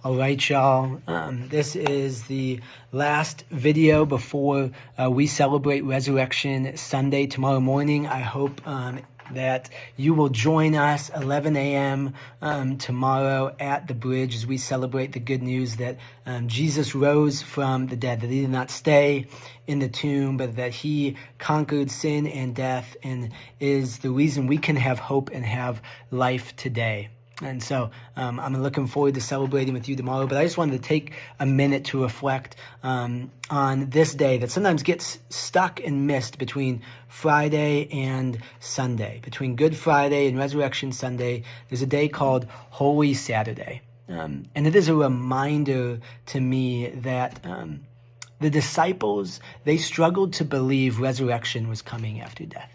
All right, y'all. This is the last video before we celebrate Resurrection Sunday tomorrow morning. I hope that you will join us 11 a.m. Tomorrow at the bridge as we celebrate the good news that Jesus rose from the dead, that he did not stay in the tomb, but that he conquered sin and death and is the reason we can have hope and have life today. And so I'm looking forward to celebrating with you tomorrow. But I just wanted to take a minute to reflect on this day that sometimes gets stuck and missed between Friday and Sunday. Between Good Friday and Resurrection Sunday, there's a day called Holy Saturday. And it is a reminder to me that the disciples, they struggled to believe resurrection was coming after death.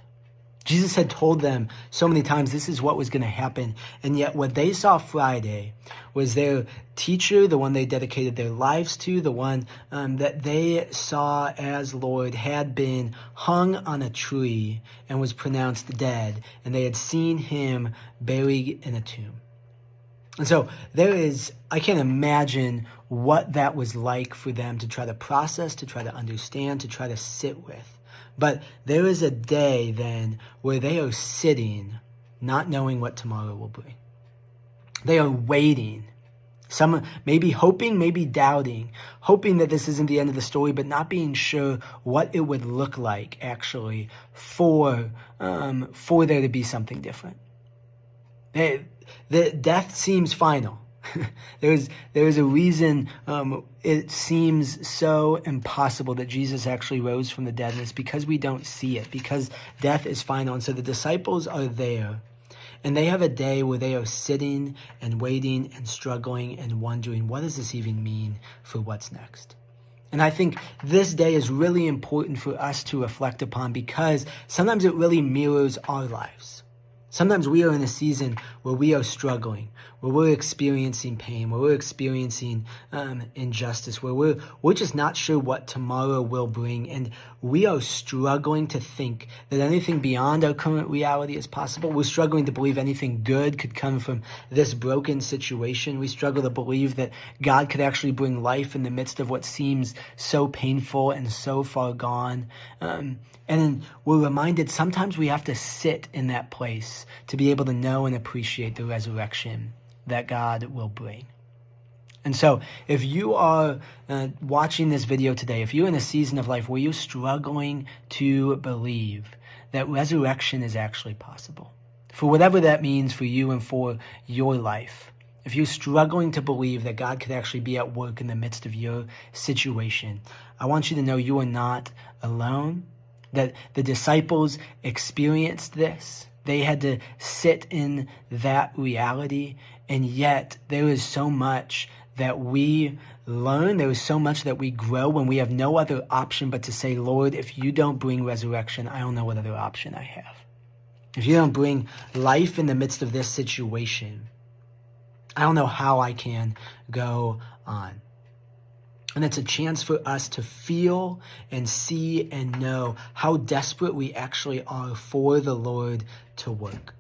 Jesus had told them so many times this is what was going to happen. And yet what they saw Friday was their teacher, the one they dedicated their lives to, the one that they saw as Lord, had been hung on a tree and was pronounced dead. And they had seen him buried in a tomb. And so I can't imagine what that was like for them to try to process, to try to understand, to try to sit with. But there is a day then where they are sitting, not knowing what tomorrow will bring. They are waiting. Some maybe hoping, maybe doubting, hoping that this isn't the end of the story, but not being sure what it would look like actually for there to be something different. The death seems final. There is a reason it seems so impossible that Jesus actually rose from the dead, and it's because we don't see it, because death is final. And so the disciples are there, and they have a day where they are sitting and waiting and struggling and wondering, what does this even mean for what's next? And I think this day is really important for us to reflect upon, because sometimes it really mirrors our lives. Sometimes we are in a season where we are struggling, where we're experiencing pain, where we're experiencing injustice, where we're just not sure what tomorrow will bring. And we are struggling to think that anything beyond our current reality is possible. We're struggling to believe anything good could come from this broken situation. We struggle to believe that God could actually bring life in the midst of what seems so painful and so far gone. And then we're reminded sometimes we have to sit in that place to be able to know and appreciate the resurrection that God will bring. And so if you are watching this video today, if you're in a season of life where you're struggling to believe that resurrection is actually possible, for whatever that means for you and for your life, if you're struggling to believe that God could actually be at work in the midst of your situation, I want you to know you are not alone, that the disciples experienced this. They had to sit in that reality, and yet there is so much that we learn, there is so much that we grow when we have no other option but to say, Lord, if you don't bring resurrection, I don't know what other option I have. If you don't bring life in the midst of this situation, I don't know how I can go on. And it's a chance for us to feel and see and know how desperate we actually are for the Lord to work.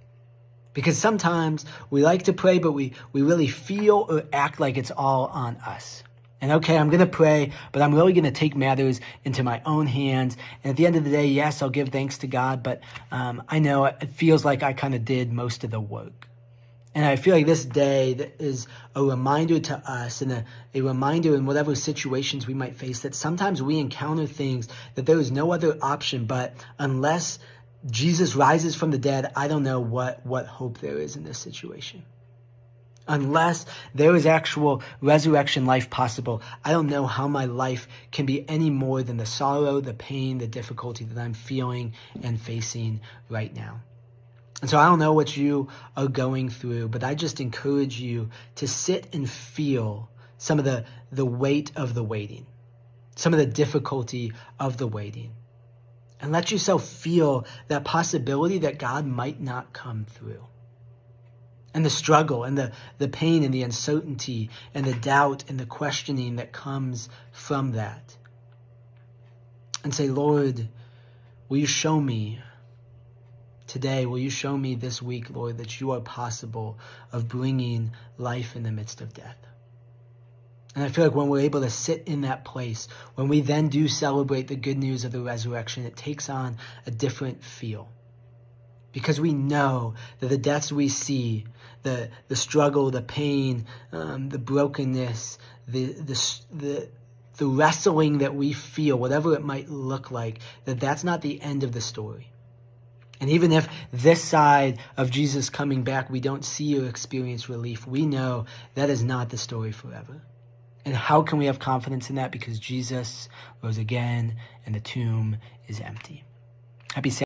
Because sometimes we like to pray, but we really feel or act like it's all on us. And okay, I'm going to pray, but I'm really going to take matters into my own hands. And at the end of the day, yes, I'll give thanks to God, but I know it feels like I kind of did most of the work. And I feel like this day is a reminder to us and a reminder in whatever situations we might face that sometimes we encounter things that there is no other option, but unless Jesus rises from the dead, I don't know what hope there is in this situation. Unless there is actual resurrection life possible, I don't know how my life can be any more than the sorrow, the pain, the difficulty that I'm feeling and facing right now. And so I don't know what you are going through, but I just encourage you to sit and feel some of the weight of the waiting, some of the difficulty of the waiting, and let yourself feel that possibility that God might not come through. And the struggle and the pain and the uncertainty and the doubt and the questioning that comes from that. And say, Lord, will you show me today, will you show me this week, Lord, that you are possible of bringing life in the midst of death? And I feel like when we're able to sit in that place, when we then do celebrate the good news of the resurrection, it takes on a different feel. Because we know that the deaths we see, the struggle, the pain, the brokenness, the wrestling that we feel, whatever it might look like, that's not the end of the story. And even if this side of Jesus coming back, we don't see or experience relief, we know that is not the story forever. And how can we have confidence in that? Because Jesus rose again and the tomb is empty. Happy Sabbath.